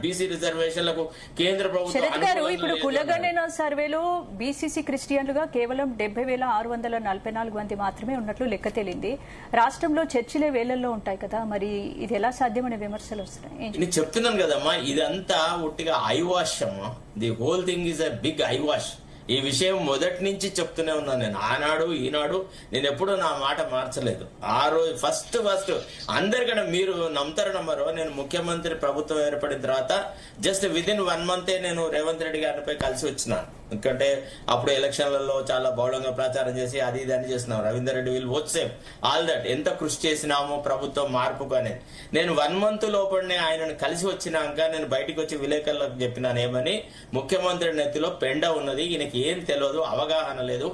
BC రిజర్వేషన్లకు కేంద్ర ప్రభుత్వం. ఇప్పుడు కులగణన సర్వేలో బీసీసీ క్రిస్టియన్లుగా కేవలం 70,644 మంది మాత్రమే ఉన్నట్లు లెక్క తేలింది. రాష్ట్రంలో చర్చిలే వేలల్లో ఉంటాయి కదా, మరి ఇది ఎలా సాధ్యమనే విమర్శలు వస్తున్నాయి. నేను చెప్తున్నాను కదమ్మా, ఇదంతా ఉట్టిగా ఐవాష్ అమ్మా. The whole thing is a big eyewash. ఈ విషయం మొదటి నుంచి చెప్తూనే ఉన్నాను నేను. ఆనాడు ఈనాడు నేను ఎప్పుడూ నా మాట మార్చలేదు. ఆ రోజు ఫస్ట్ అందరికన్నా మీరు నమ్ముతారో నమ్మరో, నేను ముఖ్యమంత్రి ప్రభుత్వం ఏర్పడిన తర్వాత జస్ట్ విదిన్ 1 మంతే నేను రేవంత్ రెడ్డి గారిపై కలిసి వచ్చినాను. ఎందుకంటే అప్పుడు ఎలక్షన్లలో చాలా బౌళంగా ప్రచారం చేసి అది ఇది అని చేస్తున్నాం. Ravinder Reddy will vote same all that. ఎంత కృషి చేసినామో ప్రభుత్వం మార్పుకు అనేది. నేను 1 మంత్ లోపలనే ఆయనను కలిసి వచ్చినాక నేను బయటకు వచ్చి విలేకరులకు చెప్పినాను ఏమని, ముఖ్యమంత్రి నెత్తిలో పెండ ఉన్నది, ఈయనకి ఏం తెలియదు, అవగాహన లేదు,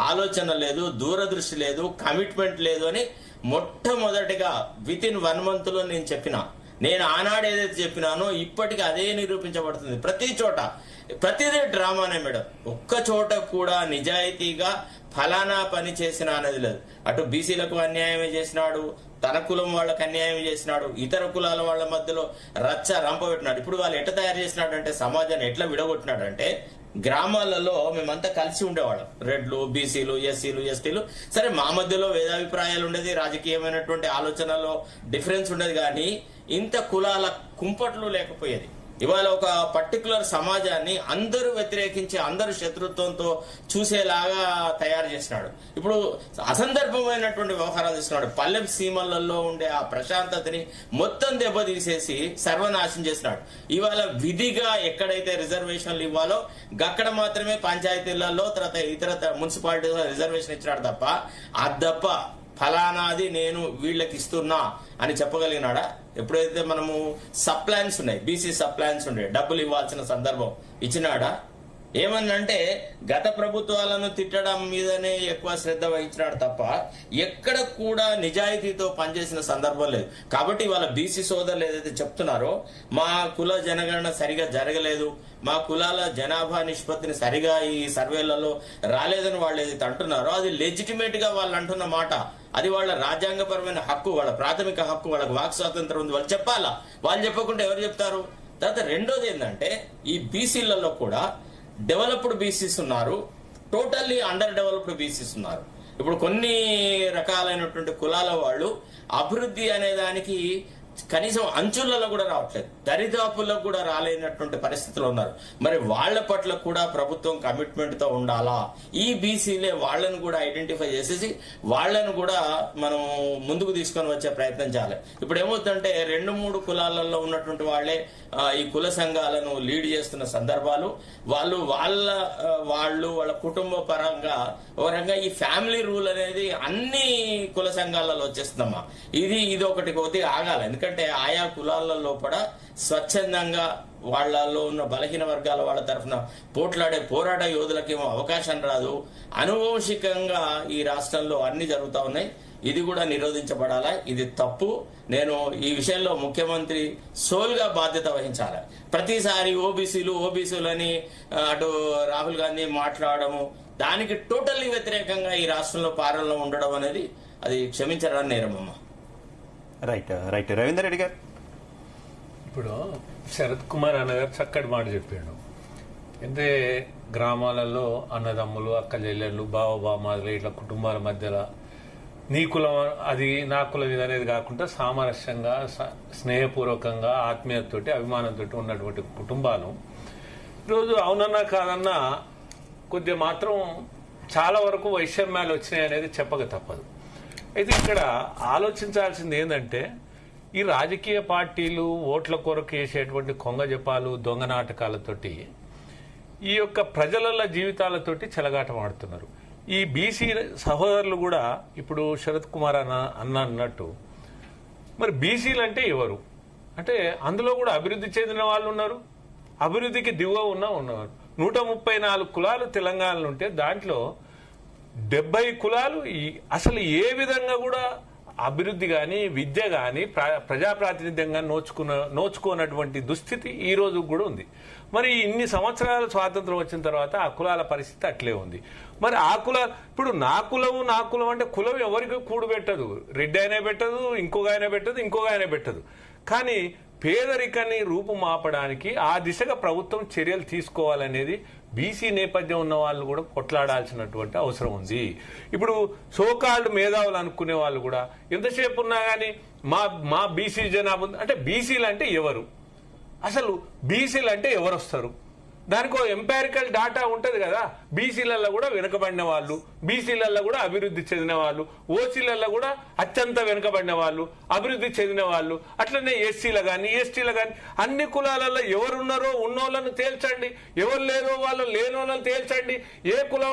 ఆలోచన లేదు, దూరదృష్టి లేదు, కమిట్మెంట్ లేదు అని మొట్టమొదటిగా వితిన్ 1 మంత్ లో నేను చెప్పిన. నేను ఆనాడు ఏదైతే చెప్పినానో ఇప్పటికీ అదే నిరూపించబడుతుంది. ప్రతి చోట ప్రతిదీ డ్రామానే మేడం. ఒక్క చోట కూడా నిజాయితీగా ఫలానా పని చేసిన అనేది లేదు. అటు బీసీలకు అన్యాయమే చేసినాడు, తన కులం వాళ్ళకి అన్యాయం చేసినాడు, ఇతర కులాల వాళ్ళ మధ్యలో రచ్చ రంప పెట్టినాడు. ఇప్పుడు వాళ్ళు ఎట్లా తయారు చేసినాడంటే, సమాజాన్ని ఎట్లా విడగొట్టినాడంటే, గ్రామాలలో మేమంతా కలిసి ఉండేవాళ్ళం, రెడ్లు, బీసీలు, ఎస్సీలు, ఎస్టీలు. సరే మా మధ్యలో వేదాభిప్రాయాలు ఉండేది, రాజకీయమైనటువంటి ఆలోచనలో డిఫరెన్స్ ఉండేది, కానీ ఇంత కులాల కుంపట్లు లేకపోయేది. ఇవాళ ఒక పర్టికులర్ సమాజాన్ని అందరూ వ్యతిరేకించి అందరూ శత్రుత్వంతో చూసేలాగా తయారు చేసినాడు. ఇప్పుడు అసందర్భమైనటువంటి వ్యవహారాలు చేస్తున్నాడు. పల్లె సీమలలో ఉండే ఆ ప్రశాంతతని మొత్తం దెబ్బతీసేసి సర్వనాశం చేసినాడు. ఇవాళ విధిగా ఎక్కడైతే రిజర్వేషన్లు ఇవ్వాలో అక్కడ మాత్రమే పంచాయతీలలో తర్వాత ఇతర మున్సిపాలిటీలో రిజర్వేషన్ ఇచ్చినాడు తప్ప, అదప్ప ఫలానాది నేను వీళ్ళకి ఇస్తున్నా అని చెప్పగలిగినాడా? ఎప్పుడైతే మనము సప్లాన్స్ ఉన్నాయి, బీసీ సప్లాన్స్ ఉండే, డబ్బులు ఇవ్వాల్సిన సందర్భం ఇచ్చినాడా? ఏమన్నంటే గత ప్రభుత్వాలను తిట్టడం మీదనే ఎక్కువ శ్రద్ధ వహించినాడు తప్ప ఎక్కడ కూడా నిజాయితీతో పనిచేసిన సందర్భం లేదు. కాబట్టి వాళ్ళ బీసీ సోదరులు ఏదైతే చెప్తున్నారో, మా కుల జనగణన సరిగా జరగలేదు, మా కులాల జనాభా నిష్పత్తిని సరిగా ఈ సర్వేలలో రాలేదని వాళ్ళు ఏదైతే అంటున్నారో, అది లెజిటిమేట్ గా వాళ్ళు అంటున్న మాట. అది వాళ్ళ రాజ్యాంగపరమైన హక్కు, వాళ్ళ ప్రాథమిక హక్కు, వాళ్ళకి వాక్ స్వాతంత్రం ఉంది, వాళ్ళు చెప్పాలా. వాళ్ళు చెప్పకుండా ఎవరు చెప్తారు? తర్వాత రెండోది ఏంటంటే, ఈ బీసీలలో కూడా డెవలప్డ్ బీసీస్ ఉన్నారు, టోటల్లీ అండర్ డెవలప్డ్ బీసీస్ ఉన్నారు. ఇప్పుడు కొన్ని రకాలైనటువంటి కులాల వాళ్ళు అభివృద్ధి అనే దానికి కనీసం అంచులలో కూడా రావట్లేదు, దరిదాపుల్లో కూడా రాలేనటువంటి పరిస్థితులు ఉన్నారు. మరి వాళ్ల పట్ల కూడా ప్రభుత్వం కమిట్మెంట్ తో ఉండాలా? ఈ బీసీలే వాళ్లను కూడా ఐడెంటిఫై చేసేసి వాళ్లను కూడా మనం ముందుకు తీసుకొని వచ్చే ప్రయత్నం చేయాలి. ఇప్పుడు ఏమవుతుందంటే 2-3 కులాలలో ఉన్నటువంటి వాళ్లే ఈ కుల సంఘాలను లీడ్ చేస్తున్న సందర్భాలు, వాళ్ళ కుటుంబ పరంగా ఒక రకంగా ఈ ఫ్యామిలీ రూల్ అనేది అన్ని కుల సంఘాలలో వచ్చేస్తుందమ్మా. ఇది ఒకటి కొద్దిగా ఆగాలి. ఎందుకంటే ఆయా కులాల లోపల స్వచ్ఛందంగా వాళ్లలో ఉన్న బలహీన వర్గాల వాళ్ళ తరఫున పోరాట యోధులకేమో అవకాశం రాదు. అనువంశికంగా ఈ రాష్ట్రంలో అన్ని జరుగుతూ ఉన్నాయి. ఇది కూడా నిరోధించబడాలా. ఇది తప్పు. నేను ఈ విషయంలో ముఖ్యమంత్రి సోల్గా బాధ్యత వహించాలి. ప్రతిసారి ఓబీసీలని అటు రాహుల్ గాంధీ మాట్లాడము, దానికి టోటల్లీ వ్యతిరేకంగా ఈ రాష్ట్రంలో పాలనలో ఉండడం అనేది అది క్షమించరాని నేరమమ్మా. రైట్ రవీందర్ రెడ్డి గారు, ఇప్పుడు శరత్ కుమార్ అన్న గారు చక్కటి మాట చెప్పాడు. అంటే గ్రామాలలో అన్నదమ్ములు, అక్క చెల్లెళ్ళు, బావబామాదులు ఇట్లా కుటుంబాల మధ్యలో నీ కులం అది నా కులం ఇది అనేది కాకుండా సామరస్యంగా, స్నేహపూర్వకంగా, ఆత్మీయతతోటి, అభిమానంతో ఉన్నటువంటి కుటుంబాలు ఈరోజు అవునన్నా కాదన్నా కొద్దిగా మాత్రం చాలా వరకు వైషమ్యాలు వచ్చినాయి అనేది చెప్పక తప్పదు. అయితే ఇక్కడ ఆలోచించాల్సింది ఏంటంటే, ఈ రాజకీయ పార్టీలు ఓట్ల కొరకు వేసేటువంటి కొంగ జపాలు, దొంగ నాటకాలతోటి ఈ యొక్క ప్రజల జీవితాలతోటి చెలగాటం ఆడుతున్నారు. ఈ బీసీ సహోదరులు కూడా ఇప్పుడు శరత్ కుమార్ అన్నట్టు మరి బీసీలు అంటే ఎవరు అంటే అందులో కూడా అభివృద్ధి చెందిన వాళ్ళు ఉన్నారు, అభివృద్ధికి దిగువ ఉన్నారు. 134 కులాలు తెలంగాణలో ఉంటే దాంట్లో 70 కులాలు అసలు ఏ విధంగా కూడా అభివృద్ధి కానీ, విద్య కానీ, ప్రజాప్రాతినిధ్యంగా నోచుకోనటువంటి దుస్థితి ఈ రోజు కూడా ఉంది. మరి ఇన్ని సంవత్సరాల స్వాతంత్రం వచ్చిన తర్వాత ఆ కులాల పరిస్థితి అట్లే ఉంది. మరి ఆ ఇప్పుడు నా కులం అంటే కులం ఎవరికి కూడు పెట్టదు, రెడ్డి అయినా పెట్టదు, ఇంకొక ఆయన పెట్టదు. కానీ పేదరికాన్ని రూపుమాపడానికి ఆ దిశగా ప్రభుత్వం చర్యలు తీసుకోవాలనేది బీసీ నేపథ్యం ఉన్న వాళ్ళు కూడా కొట్లాడాల్సినటువంటి అవసరం ఉంది. ఇప్పుడు సోకాల్డ్ మేధావులు అనుకునే వాళ్ళు కూడా ఎంతసేపు ఉన్నా కానీ మా బీసీ జనాభా అంటే బీసీలు అంటే ఎవరు, అసలు బీసీలు అంటే ఎవరు వస్తారు, దానికో ఎంపారికల్ డాటా ఉంటది కదా. బీసీలలో కూడా వెనుకబడిన వాళ్ళు, బీసీలలో కూడా అభివృద్ధి చెందిన వాళ్ళు, ఓసీలలో కూడా అత్యంత వెనుకబడిన వాళ్ళు, అభివృద్ధి చెందిన వాళ్ళు, అట్లనే ఎస్సీలు కానీ ఎస్టీలు కానీ అన్ని కులాలలో ఎవరున్నారో ఉన్నోళ్ళను తేల్చండి, ఎవరు లేరో వాళ్ళు లేనోళ్ళని తేల్చండి. ఏ కులం